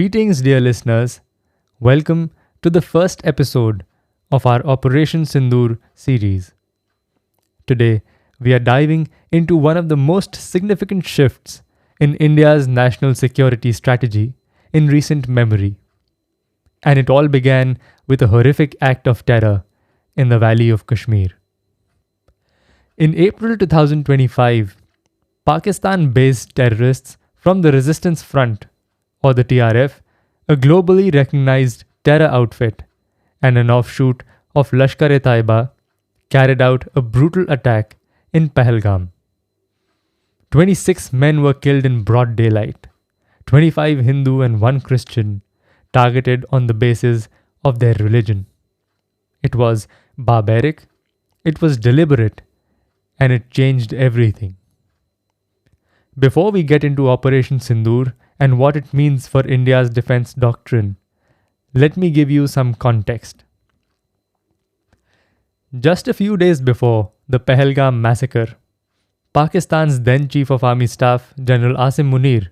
Greetings, dear listeners. Welcome to the first episode of our Operation Sindoor series. Today, we are diving into one of the most significant shifts in India's national security strategy in recent memory. And it all began with a horrific act of terror in the Valley of Kashmir. In April 2025, Pakistan-based terrorists from the Resistance Front, or the TRF, a globally recognized terror outfit and an offshoot of Lashkar-e-Taiba, carried out a brutal attack in Pahalgam. 26 men were killed in broad daylight, 25 Hindu and 1 Christian, targeted on the basis of their religion. It was barbaric, it was deliberate, and it changed everything. Before we get into Operation Sindoor and what it means for India's defense doctrine, let me give you some context. Just a few days before the Pahalgam massacre, Pakistan's then Chief of Army Staff, General Asim Munir,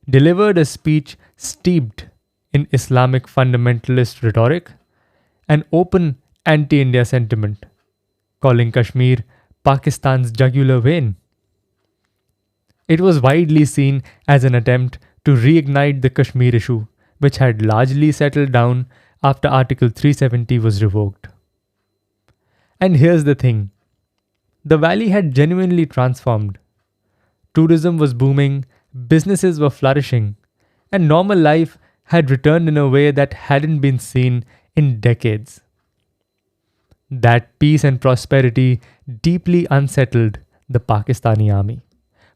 delivered a speech steeped in Islamic fundamentalist rhetoric and open anti-India sentiment, calling Kashmir Pakistan's jugular vein. It was widely seen as an attempt to reignite the Kashmir issue, which had largely settled down after Article 370 was revoked. And here's the thing. The valley had genuinely transformed. Tourism was booming, businesses were flourishing, and normal life had returned in a way that hadn't been seen in decades. That peace and prosperity deeply unsettled the Pakistani army,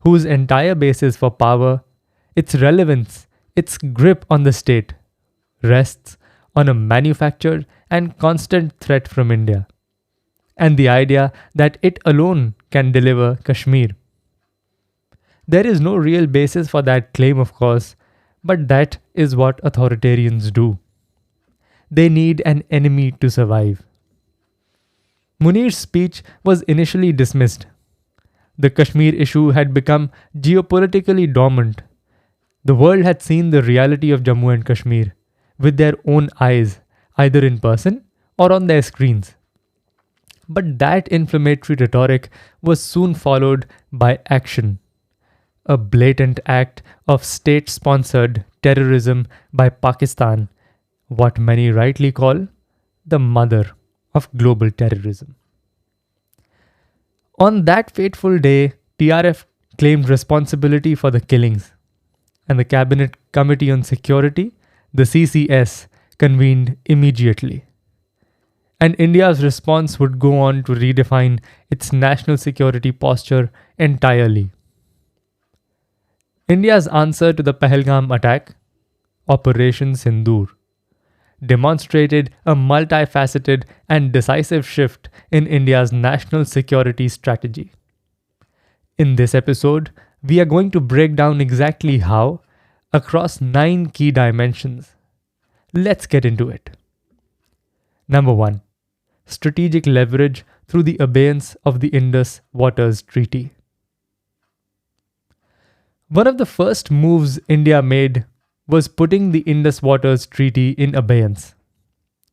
whose entire basis for power, its relevance, its grip on the state, rests on a manufactured and constant threat from India, and the idea that it alone can deliver Kashmir. There is no real basis for that claim, of course, but that is what authoritarians do. They need an enemy to survive. Munir's speech was initially dismissed. The Kashmir issue had become geopolitically dormant. The world had seen the reality of Jammu and Kashmir with their own eyes, either in person or on their screens. But that inflammatory rhetoric was soon followed by action. A blatant act of state-sponsored terrorism by Pakistan, what many rightly call the mother of global terrorism. On that fateful day, TRF claimed responsibility for the killings, and the Cabinet Committee on Security, the CCS, convened immediately. And India's response would go on to redefine its national security posture entirely. India's answer to the Pahalgam attack, Operation Sindoor, demonstrated a multifaceted and decisive shift in India's national security strategy. In this episode, we are going to break down exactly how, across 9 key dimensions. Let's get into it. Number 1. Strategic leverage through the abeyance of the Indus Waters Treaty. One of the first moves India made was putting the Indus Waters Treaty in abeyance.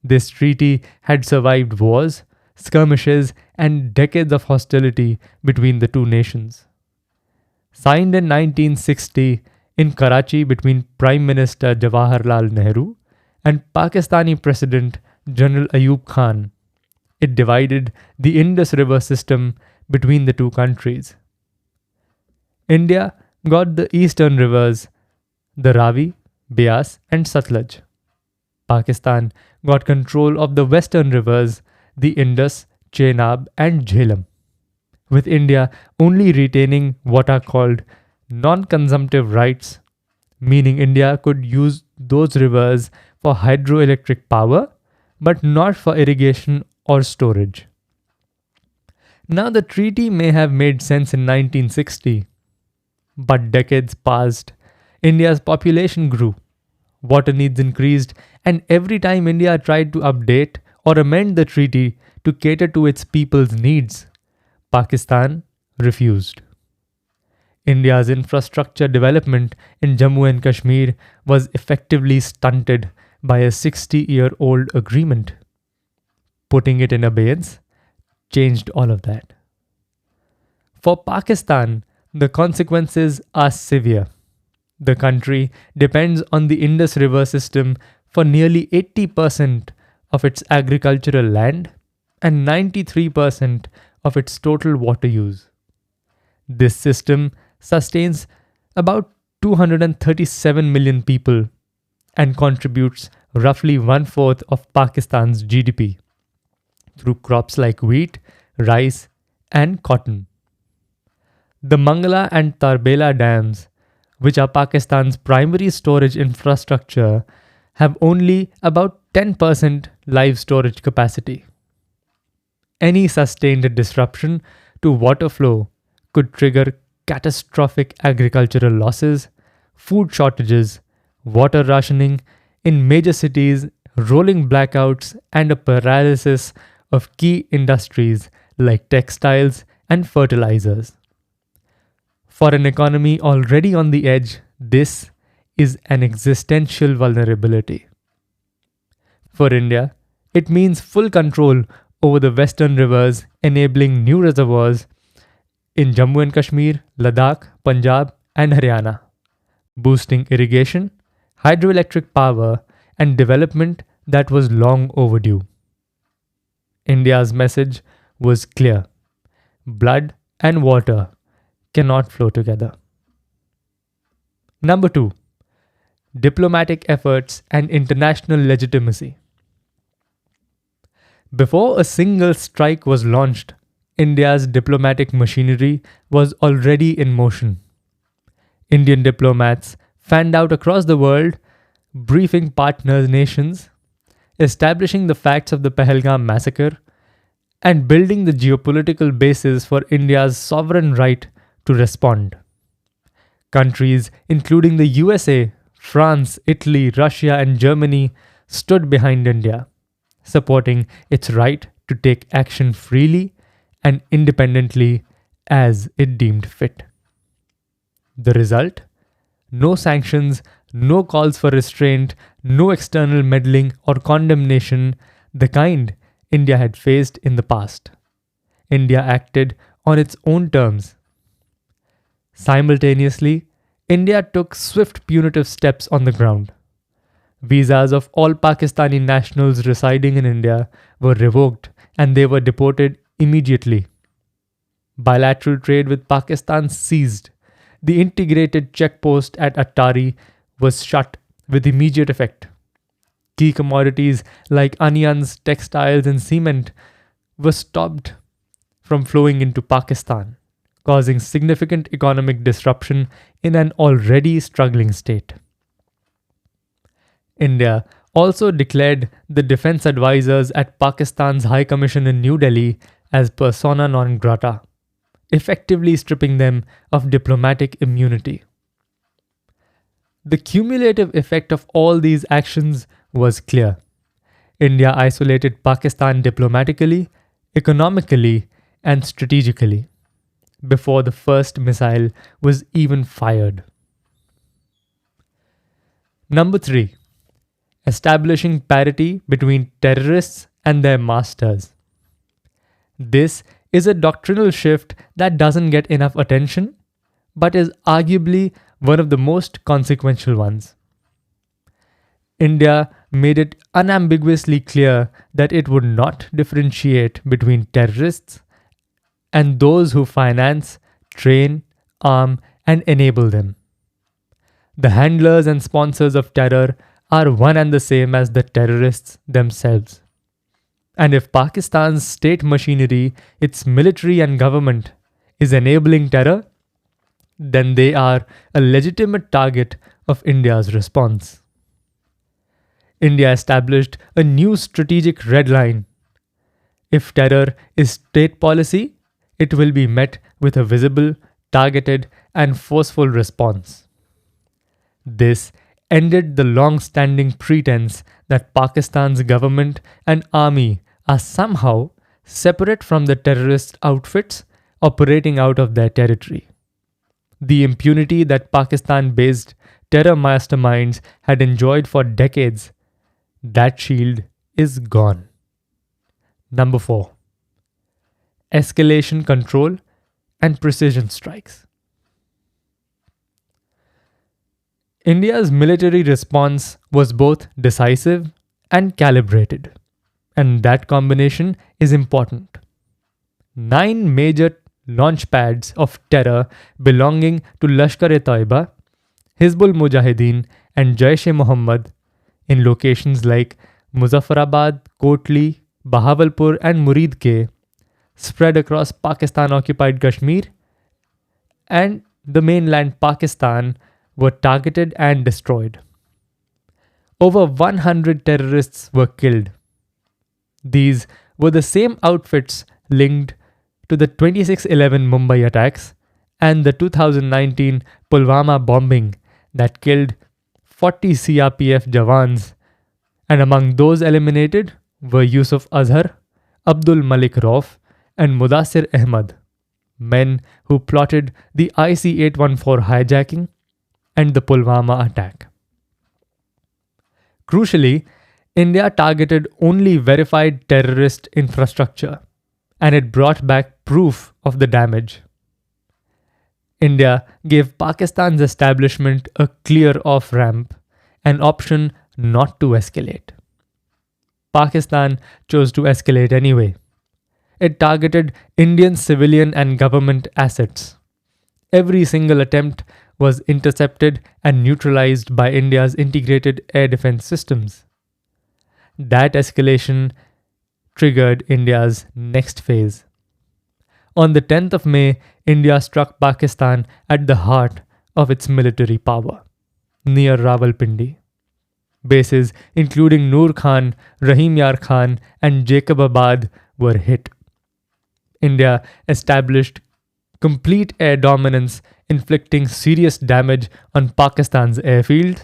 This treaty had survived wars, skirmishes, and decades of hostility between the two nations. Signed in 1960 in Karachi between Prime Minister Jawaharlal Nehru and Pakistani President General Ayub Khan, it divided the Indus River system between the two countries. India got the eastern rivers, the Ravi, Beas, and Satluj. Pakistan got control of the western rivers, the Indus, Chenab, and Jhelum, with India only retaining what are called non-consumptive rights, meaning India could use those rivers for hydroelectric power, but not for irrigation or storage. Now, the treaty may have made sense in 1960, but decades passed. India's population grew, water needs increased, and every time India tried to update or amend the treaty to cater to its people's needs, Pakistan refused. India's infrastructure development in Jammu and Kashmir was effectively stunted by a 60-year-old agreement. Putting it in abeyance changed all of that. For Pakistan, the consequences are severe. The country depends on the Indus River system for nearly 80% of its agricultural land and 93% of its total water use. This system sustains about 237 million people and contributes roughly one-fourth of Pakistan's GDP through crops like wheat, rice, and cotton. The Mangala and Tarbela dams, which are Pakistan's primary storage infrastructure, have only about 10% live storage capacity. Any sustained disruption to water flow could trigger catastrophic agricultural losses, food shortages, water rationing in major cities, rolling blackouts, and a paralysis of key industries like textiles and fertilizers. For an economy already on the edge, this is an existential vulnerability. For India, it means full control over the western rivers, enabling new reservoirs in Jammu and Kashmir, Ladakh, Punjab, and Haryana, boosting irrigation, hydroelectric power, and development that was long overdue. India's message was clear: blood and water cannot flow together. Number 2. Diplomatic efforts and international legitimacy. Before a single strike was launched, India's diplomatic machinery was already in motion. Indian diplomats fanned out across the world, briefing partner nations, establishing the facts of the Pahalgam massacre, and building the geopolitical basis for India's sovereign right to respond. Countries including the USA, France, Italy, Russia, and Germany stood behind India, supporting its right to take action freely and independently as it deemed fit. The result? No sanctions, no calls for restraint, no external meddling or condemnation, the kind India had faced in the past. India acted on its own terms. Simultaneously, India took swift punitive steps on the ground. Visas of all Pakistani nationals residing in India were revoked and they were deported immediately. Bilateral trade with Pakistan ceased. The integrated checkpost at Attari was shut with immediate effect. Key commodities like onions, textiles, and cement were stopped from flowing into Pakistan, causing significant economic disruption in an already struggling state. India also declared the defense advisors at Pakistan's High Commission in New Delhi as persona non grata, effectively stripping them of diplomatic immunity. The cumulative effect of all these actions was clear. India isolated Pakistan diplomatically, economically, and strategically before the first missile was even fired. Number 3. Establishing parity between terrorists and their masters. This is a doctrinal shift that doesn't get enough attention, but is arguably one of the most consequential ones. India made it unambiguously clear that it would not differentiate between terrorists and those who finance, train, arm, and enable them. The handlers and sponsors of terror are one and the same as the terrorists themselves. And if Pakistan's state machinery, its military and government, is enabling terror, then they are a legitimate target of India's response. India established a new strategic red line. If terror is state policy, it will be met with a visible, targeted, and forceful response. This ended the long-standing pretense that Pakistan's government and army are somehow separate from the terrorist outfits operating out of their territory. The impunity that Pakistan-based terror masterminds had enjoyed for decades, that shield is gone. Number 4. Escalation control and precision strikes. India's military response was both decisive and calibrated, and that combination is important. 9 major launch pads of terror belonging to Lashkar-e-Taiba, Hizbul Mujahideen, and Jaish-e-Mohammed in locations like Muzaffarabad, Kotli, Bahawalpur, and Muridke spread across Pakistan-occupied Kashmir and the mainland Pakistan were targeted and destroyed. Over 100 terrorists were killed. These were the same outfits linked to the 26/11 Mumbai attacks and the 2019 Pulwama bombing that killed 40 CRPF Jawans, and among those eliminated were Yusuf Azhar, Abdul Malik Rauf, and Mudassir Ahmad, men who plotted the IC-814 hijacking and the Pulwama attack. Crucially, India targeted only verified terrorist infrastructure, and it brought back proof of the damage. India gave Pakistan's establishment a clear off-ramp, an option not to escalate. Pakistan chose to escalate anyway. It targeted Indian civilian and government assets. Every single attempt was intercepted and neutralized by India's integrated air defense systems. That escalation triggered India's next phase. On the 10th of May, India struck Pakistan at the heart of its military power, near Rawalpindi. Bases including Noor Khan, Rahim Yar Khan, and Jacobabad were hit. India established complete air dominance, inflicting serious damage on Pakistan's airfields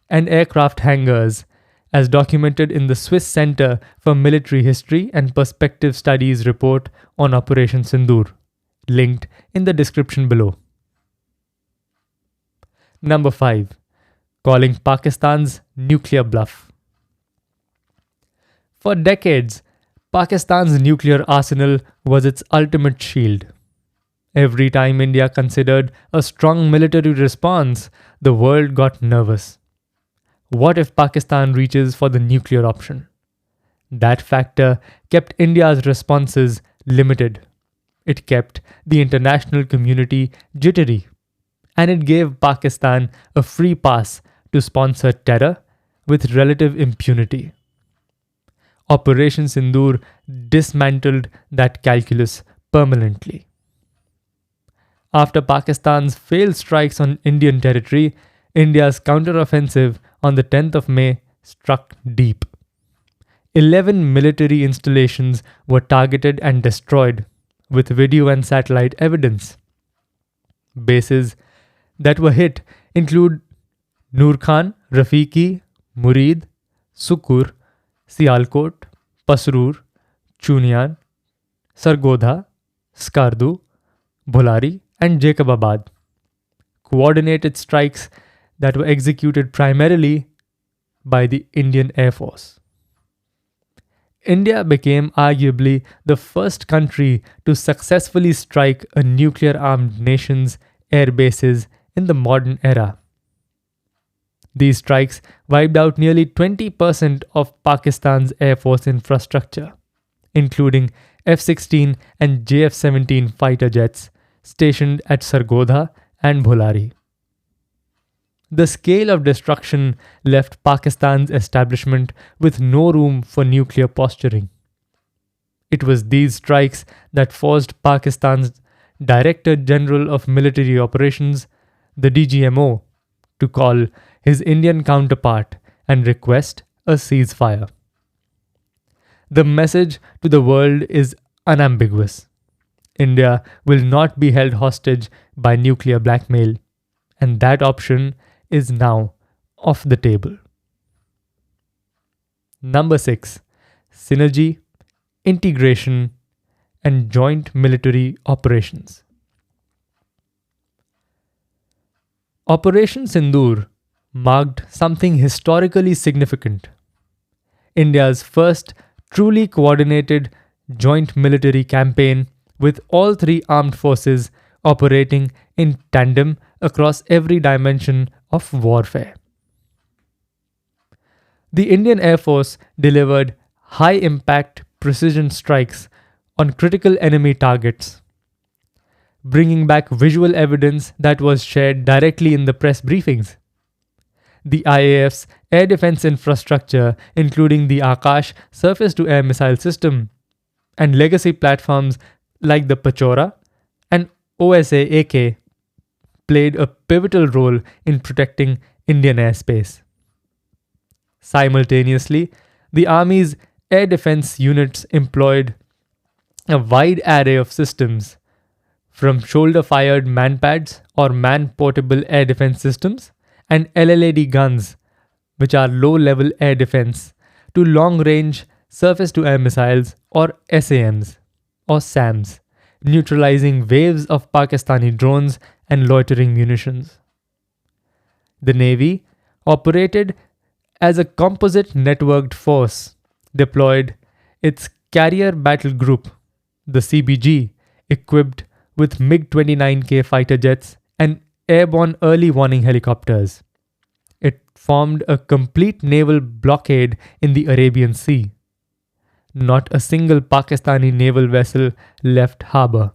and aircraft hangars, as documented in the Swiss Center for Military History and Perspective Studies report on Operation Sindoor, linked in the description below. Number 5. Calling Pakistan's nuclear bluff. For decades, Pakistan's nuclear arsenal was its ultimate shield. Every time India considered a strong military response, the world got nervous. What if Pakistan reaches for the nuclear option? That factor kept India's responses limited. It kept the international community jittery, and it gave Pakistan a free pass to sponsor terror with relative impunity. Operation Sindoor dismantled that calculus permanently. After Pakistan's failed strikes on Indian territory, India's counteroffensive on the 10th of May struck deep. 11 military installations were targeted and destroyed, with video and satellite evidence. Bases that were hit include Noor Khan, Rafiqi, Murid, Sukur, Sialkot, Pasrur, Chunian, Sargodha, Skardu, Bholari, and Jacobabad. Coordinated strikes that were executed primarily by the Indian Air Force. India became arguably the first country to successfully strike a nuclear-armed nation's air bases in the modern era. These strikes wiped out nearly 20% of Pakistan's Air Force infrastructure, including F-16 and JF-17 fighter jets stationed at Sargodha and Bholari. The scale of destruction left Pakistan's establishment with no room for nuclear posturing. It was these strikes that forced Pakistan's Director General of Military Operations, the DGMO, to call his Indian counterpart and request a ceasefire. The message to the world is unambiguous. India will not be held hostage by nuclear blackmail, and that option is now off the table. Number 6. Synergy, integration, and joint military operations. Operation Sindoor marked something historically significant. India's first truly coordinated joint military campaign with all three armed forces operating in tandem across every dimension of warfare. The Indian Air Force delivered high impact precision strikes on critical enemy targets, bringing back visual evidence that was shared directly in the press briefings. The IAF's air defense infrastructure, including the Akash surface to air missile system, and legacy platforms like the Pachora and OSA AK, played a pivotal role in protecting Indian airspace. Simultaneously, the Army's air defense units employed a wide array of systems, from shoulder-fired manpads or man-portable air defense systems and LLAD guns, which are low-level air defense, to long-range surface-to-air missiles or SAMs or SAMs, neutralizing waves of Pakistani drones and loitering munitions. The Navy operated as a composite networked force, deployed its Carrier Battle Group, the CBG, equipped with MiG-29K fighter jets and airborne early warning helicopters. It formed a complete naval blockade in the Arabian Sea. Not a single Pakistani naval vessel left harbour.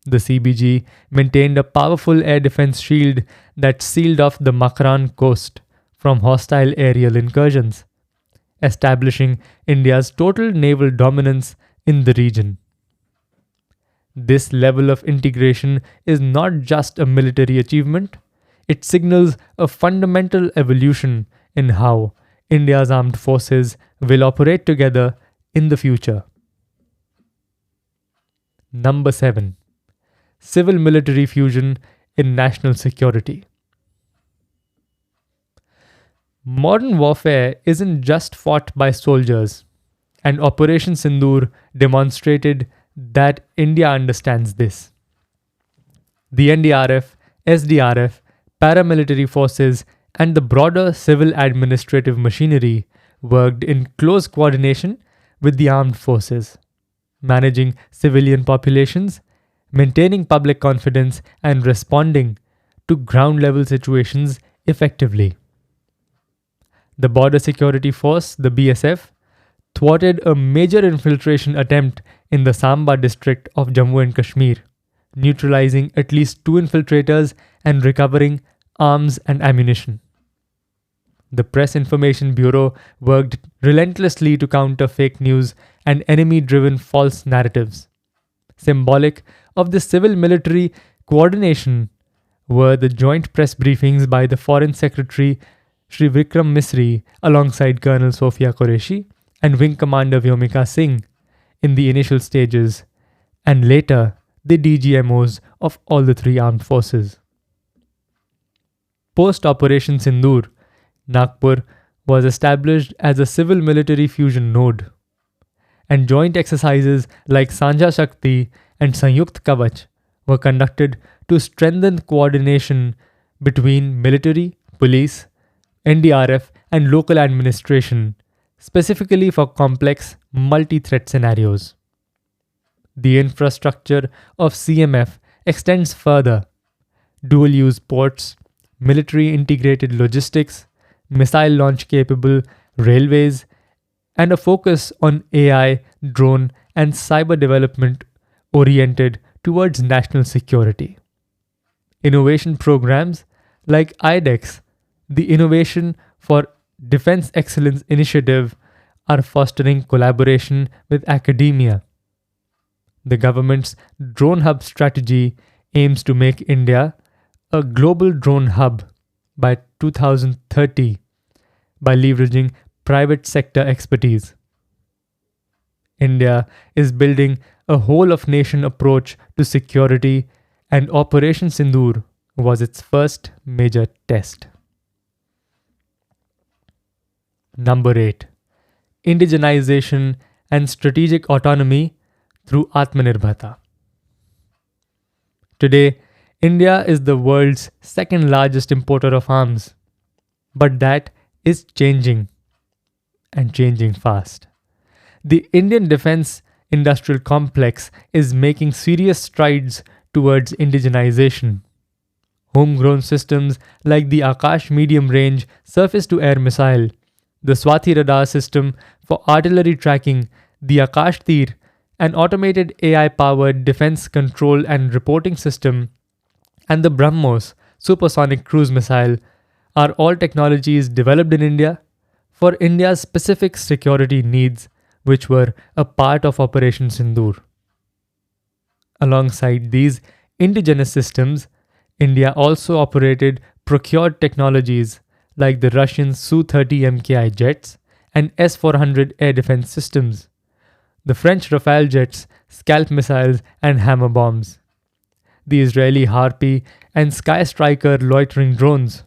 The CBG maintained a powerful air defense shield that sealed off the Makran coast from hostile aerial incursions, establishing India's total naval dominance in the region. This level of integration is not just a military achievement, it signals a fundamental evolution in how India's armed forces will operate together in the future. Number 7. Civil-military fusion in national security. Modern warfare isn't just fought by soldiers, and Operation Sindoor demonstrated that India understands this. The NDRF, SDRF, paramilitary forces, and the broader civil administrative machinery worked in close coordination with the armed forces, managing civilian populations, maintaining public confidence, and responding to ground-level situations effectively. The Border Security Force, the BSF, thwarted a major infiltration attempt in the Samba district of Jammu and Kashmir, neutralizing at least 2 infiltrators and recovering arms and ammunition. The Press Information Bureau worked relentlessly to counter fake news and enemy-driven false narratives. Symbolic of the civil-military coordination were the joint press briefings by the Foreign Secretary Shri Vikram Misri alongside Colonel Sophia Qureshi and Wing Commander Vyomika Singh in the initial stages, and later the DGMOs of all the three armed forces. Post-Operation Sindoor, Nagpur was established as a civil-military fusion node, and joint exercises like Sanja Shakti and Sanyukt Kavach were conducted to strengthen coordination between military, police, NDRF, and local administration, specifically for complex multi-threat scenarios. The infrastructure of CMF extends further: dual-use ports, military integrated logistics, missile launch capable railways, and a focus on AI, drone, and cyber development oriented towards national security. Innovation programs like IDEX, the Innovation for Defense Excellence Initiative, are fostering collaboration with academia. The government's drone hub strategy aims to make India a global drone hub by 2030 by leveraging private sector expertise. India is building a whole-of-nation approach to security, and Operation Sindoor was its first major test. Number 8. Indigenization and strategic autonomy through Atmanirbharta. Today, India is the world's second largest importer of arms, but that is changing and changing fast. The Indian defense industrial complex is making serious strides towards indigenization. Homegrown systems like the Akash medium range surface to air missile, the Swathi radar system for artillery tracking, the Akash Tir, an automated AI powered defense control and reporting system, and the BrahMos supersonic cruise missile are all technologies developed in India for India's specific security needs, which were a part of Operation Sindoor. Alongside these indigenous systems, India also operated procured technologies like the Russian Su-30 MKI jets and S-400 air defense systems, the French Rafale jets, Scalp missiles and hammer bombs, the Israeli Harpy and Sky Striker loitering drones.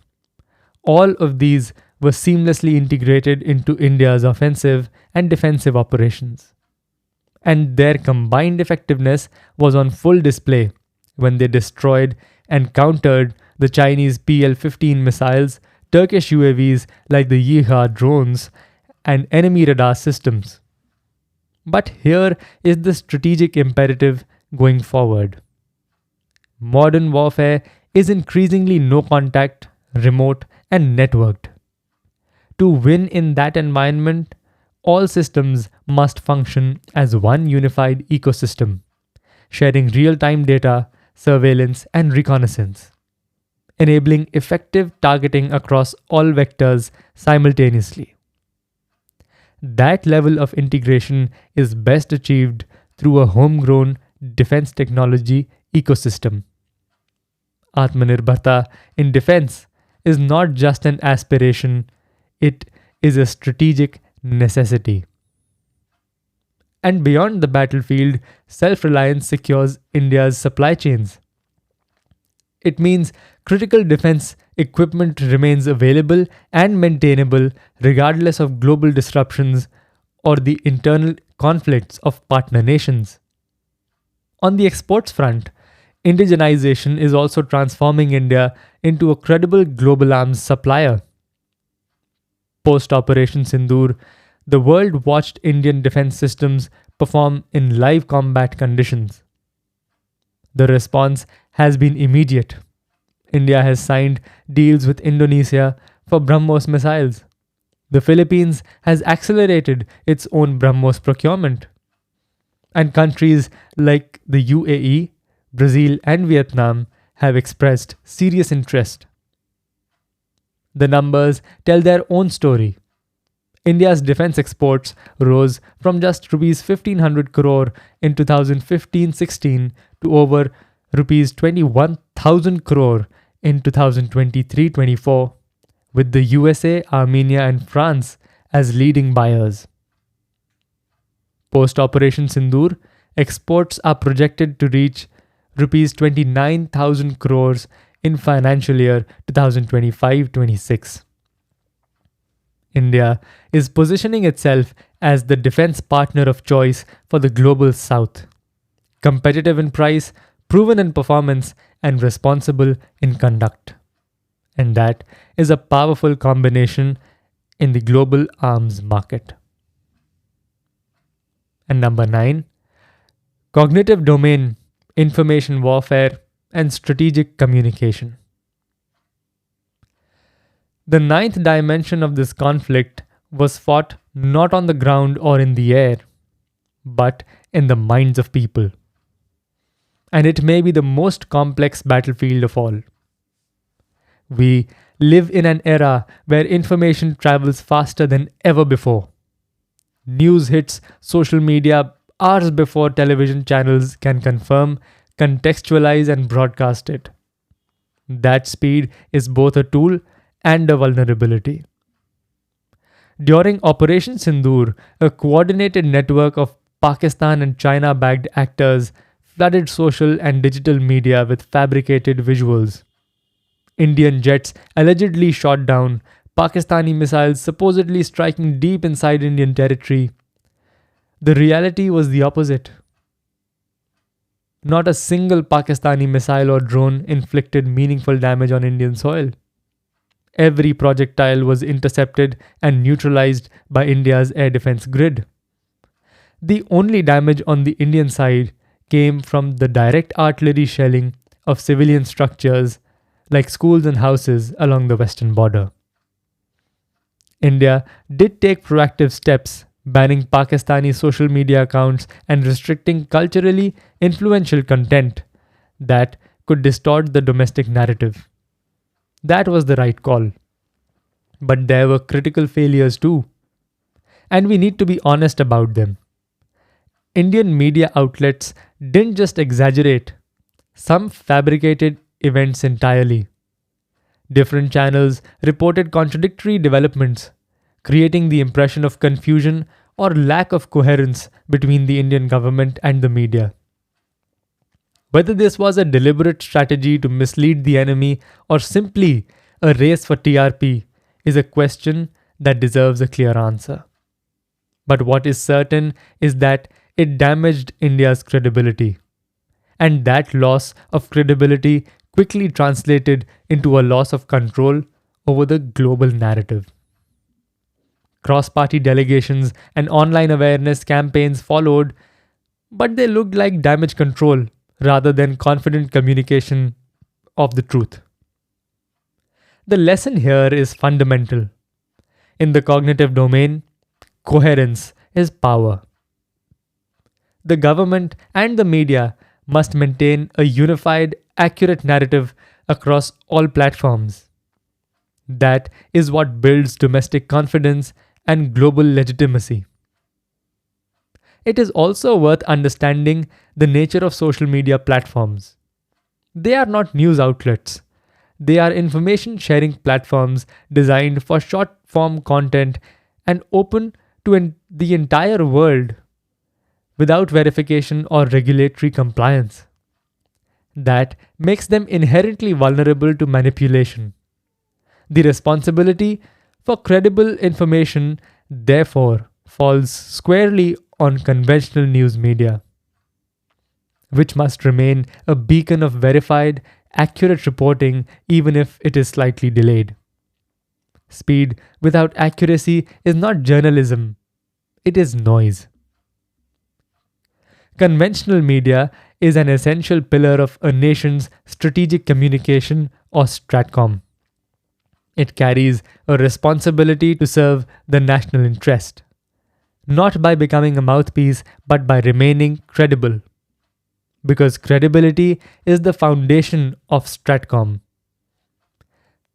All of these were seamlessly integrated into India's offensive and defensive operations. And their combined effectiveness was on full display when they destroyed and countered the Chinese PL-15 missiles, Turkish UAVs like the Yeeha drones, and enemy radar systems. But here is the strategic imperative going forward. Modern warfare is increasingly no contact, remote, and networked. To win in that environment, all systems must function as one unified ecosystem, sharing real-time data, surveillance, and reconnaissance, enabling effective targeting across all vectors simultaneously. That level of integration is best achieved through a homegrown defense technology ecosystem. Atmanirbharta in defense is not just an aspiration, it is a strategic necessity. And beyond the battlefield, self-reliance secures India's supply chains. It means critical defense equipment remains available and maintainable regardless of global disruptions or the internal conflicts of partner nations. On the exports front, indigenization is also transforming India into a credible global arms supplier. Post-Operation Sindoor, the world watched Indian defense systems perform in live combat conditions. The response has been immediate. India has signed deals with Indonesia for BrahMos missiles. The Philippines has accelerated its own BrahMos procurement. And countries like the UAE, Brazil, and Vietnam have expressed serious interest. The numbers tell their own story. India's defense exports rose from just rupees 1500 crore in 2015-16 to over rupees 21,000 crore in 2023-24, with the USA, Armenia, and France as leading buyers. Post-Operation Sindoor, exports are projected to reach rupees 29,000 crores in financial year 2025-26. India is positioning itself as the defense partner of choice for the global south, competitive in price, proven in performance, and responsible in conduct. And that is a powerful combination in the global arms market. And number 9, cognitive domain, information warfare, and strategic communication. The ninth dimension of this conflict was fought not on the ground or in the air, but in the minds of people. And it may be the most complex battlefield of all. We live in an era where information travels faster than ever before. News hits social media hours before television channels can confirm, contextualize, and broadcast it. That speed is both a tool and a vulnerability. During Operation Sindoor, a coordinated network of Pakistan and China-backed actors flooded social and digital media with fabricated visuals. Indian jets allegedly shot down, Pakistani missiles supposedly striking deep inside Indian territory. The reality was the opposite. Not a single Pakistani missile or drone inflicted meaningful damage on Indian soil. Every projectile was intercepted and neutralized by India's air defense grid. The only damage on the Indian side came from the direct artillery shelling of civilian structures like schools and houses along the western border. India did take proactive steps, banning Pakistani social media accounts and restricting culturally influential content that could distort the domestic narrative. That was the right call. But there were critical failures too, and we need to be honest about them. Indian media outlets didn't just exaggerate, some fabricated events entirely. Different channels reported contradictory developments, creating the impression of confusion or lack of coherence between the Indian government and the media. Whether this was a deliberate strategy to mislead the enemy or simply a race for TRP is a question that deserves a clear answer. But what is certain is that it damaged India's credibility. And that loss of credibility quickly translated into a loss of control over the global narrative. Cross-party delegations and online awareness campaigns followed, but they looked like damage control rather than confident communication of the truth. The lesson here is fundamental. In the cognitive domain, coherence is power. The government and the media must maintain a unified, accurate narrative across all platforms. That is what builds domestic confidence and global legitimacy. It is also worth understanding the nature of social media platforms. They are not news outlets. They are information sharing platforms designed for short form content and open to the entire world without verification or regulatory compliance. That makes them inherently vulnerable to manipulation. The responsibility for credible information, therefore, falls squarely on conventional news media, which must remain a beacon of verified, accurate reporting even if it is slightly delayed. Speed without accuracy is not journalism, it is noise. Conventional media is an essential pillar of a nation's strategic communication or STRATCOM. It carries a responsibility to serve the national interest, not by becoming a mouthpiece, but by remaining credible. Because credibility is the foundation of STRATCOM.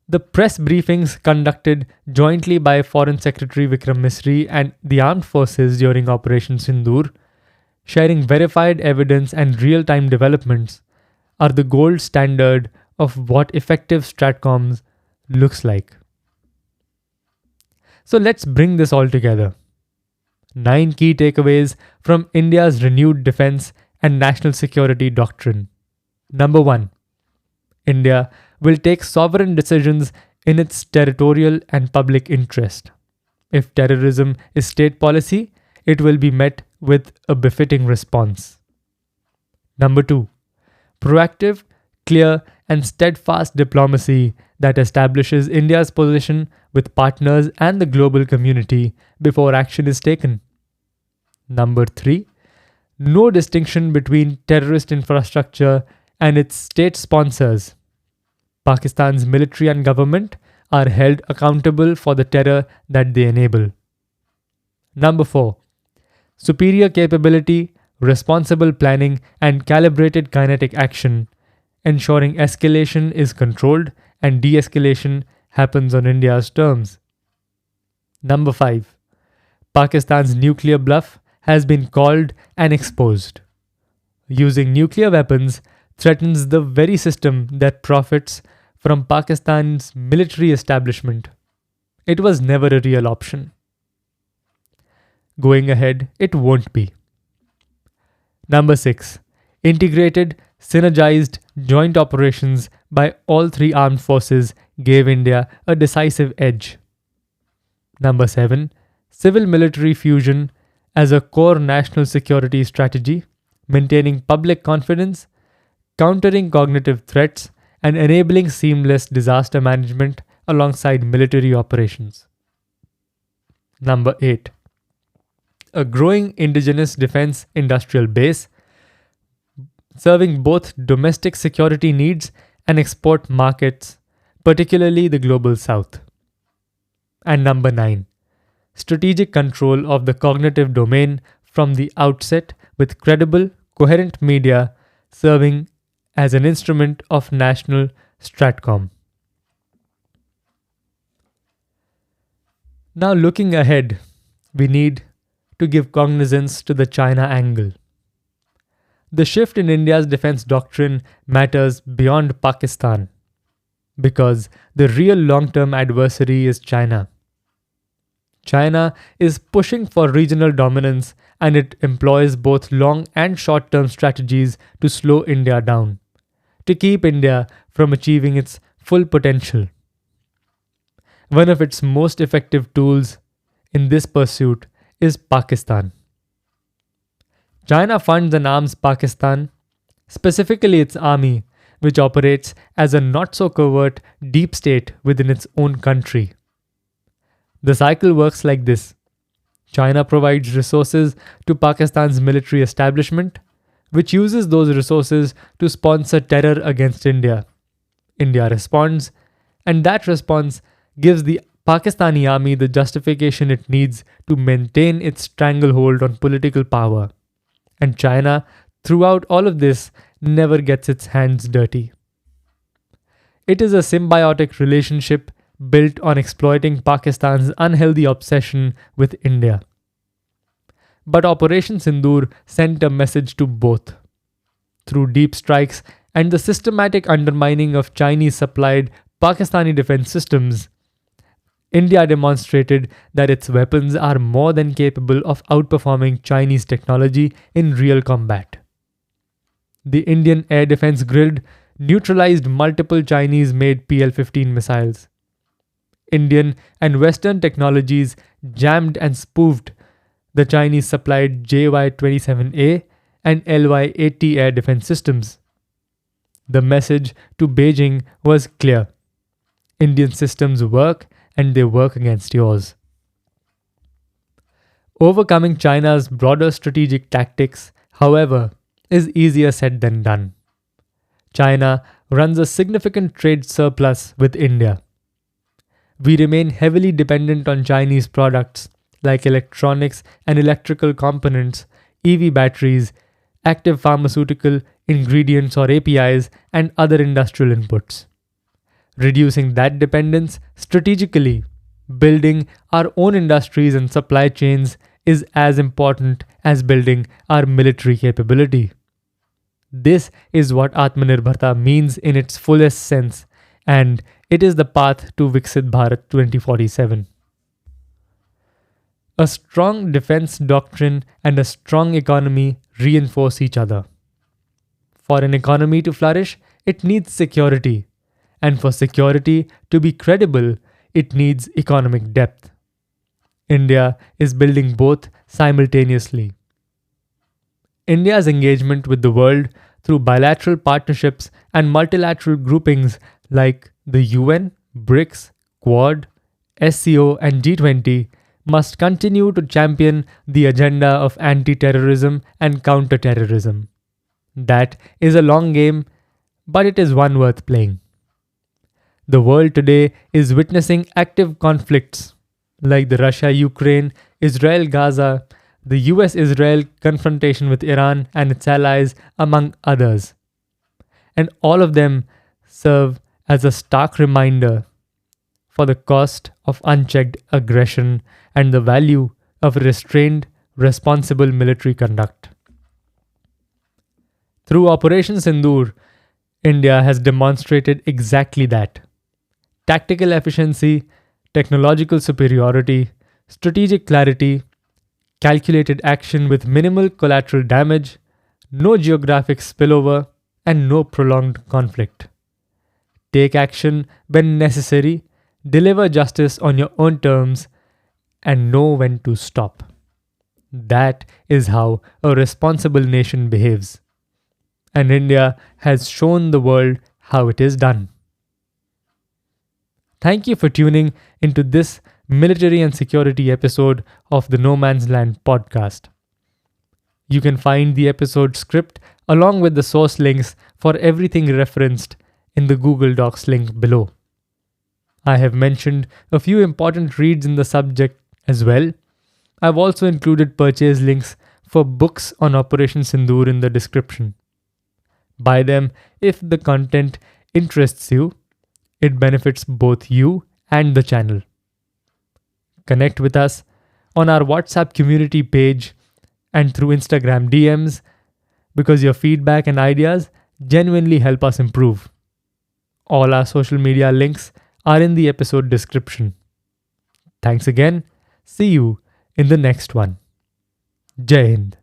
The press briefings conducted jointly by Foreign Secretary Vikram Misri and the armed forces during Operation Sindoor, sharing verified evidence and real-time developments, are the gold standard of what effective STRATCOMs looks like. So let's bring this all together. 9 key takeaways from India's renewed defense and national security doctrine. Number 1. India will take sovereign decisions in its territorial and public interest. If terrorism is state policy, it will be met with a befitting response. Number 2. Proactive, clear, and steadfast diplomacy that establishes India's position with partners and the global community before action is taken. Number 3. No distinction between terrorist infrastructure and its state sponsors. Pakistan's military and government are held accountable for the terror that they enable. Number 4. Superior capability, responsible planning, and calibrated kinetic action, ensuring escalation is controlled and de-escalation happens on India's terms. Number 5. Pakistan's nuclear bluff has been called and exposed. Using nuclear weapons threatens the very system that profits from Pakistan's military establishment. It was never a real option. Going ahead, it won't be. Number 6. Integrated, synergized joint operations by all 3 armed forces gave India a decisive edge. Number 7. Civil-military fusion as a core national security strategy maintaining public confidence, countering cognitive threats, and enabling seamless disaster management alongside military operations. Number 8. A growing indigenous defense industrial base, serving both domestic security needs and export markets, particularly the global south. And number 9. Strategic control of the cognitive domain from the outset with credible, coherent media serving as an instrument of national stratcom. Now looking ahead, we need to give cognizance to the China angle. The shift in India's defense doctrine matters beyond Pakistan because the real long-term adversary is China. China is pushing for regional dominance and it employs both long and short-term strategies to slow India down, to keep India from achieving its full potential. One of its most effective tools in this pursuit is Pakistan. China funds and arms Pakistan, specifically its army, which operates as a not-so-covert deep state within its own country. The cycle works like this. China provides resources to Pakistan's military establishment, which uses those resources to sponsor terror against India. India responds, and that response gives the Pakistani army the justification it needs to maintain its stranglehold on political power. And China, throughout all of this, never gets its hands dirty. It is a symbiotic relationship built on exploiting Pakistan's unhealthy obsession with India. But Operation Sindoor sent a message to both. Through deep strikes and the systematic undermining of Chinese-supplied Pakistani defense systems, India demonstrated that its weapons are more than capable of outperforming Chinese technology in real combat. The Indian air defense grid neutralized multiple Chinese-made PL-15 missiles. Indian and Western technologies jammed and spoofed the Chinese-supplied JY-27A and LY-80 air defense systems. The message to Beijing was clear. Indian systems work and they work against yours. Overcoming China's broader strategic tactics, however, is easier said than done. China runs a significant trade surplus with India. We remain heavily dependent on Chinese products like electronics and electrical components, EV batteries, active pharmaceutical ingredients or APIs, and other industrial inputs. Reducing that dependence strategically, building our own industries and supply chains is as important as building our military capability. This is what Atmanirbharta means in its fullest sense, and it is the path to Viksit Bharat 2047. A strong defense doctrine and a strong economy reinforce each other. For an economy to flourish, it needs security. And for security to be credible, it needs economic depth. India is building both simultaneously. India's engagement with the world through bilateral partnerships and multilateral groupings like the UN, BRICS, Quad, SCO, and G20 must continue to champion the agenda of anti-terrorism and counter-terrorism. That is a long game, but it is one worth playing. The world today is witnessing active conflicts like the Russia-Ukraine, Israel-Gaza, the US-Israel confrontation with Iran and its allies, among others. And all of them serve as a stark reminder for the cost of unchecked aggression and the value of restrained, responsible military conduct. Through Operation Sindoor, India has demonstrated exactly that. Tactical efficiency, technological superiority, strategic clarity, calculated action with minimal collateral damage, no geographic spillover, and no prolonged conflict. Take action when necessary, deliver justice on your own terms, and know when to stop. That is how a responsible nation behaves. And India has shown the world how it is done. Thank you for tuning into this military and security episode of the No Man's Land podcast. You can find the episode script along with the source links for everything referenced in the Google Docs link below. I have mentioned a few important reads in the subject as well. I've also included purchase links for books on Operation Sindoor in the description. Buy them if the content interests you. It benefits both you and the channel. Connect with us on our WhatsApp community page and through Instagram DMs because your feedback and ideas genuinely help us improve. All our social media links are in the episode description. Thanks again. See you in the next one. Jai Hind.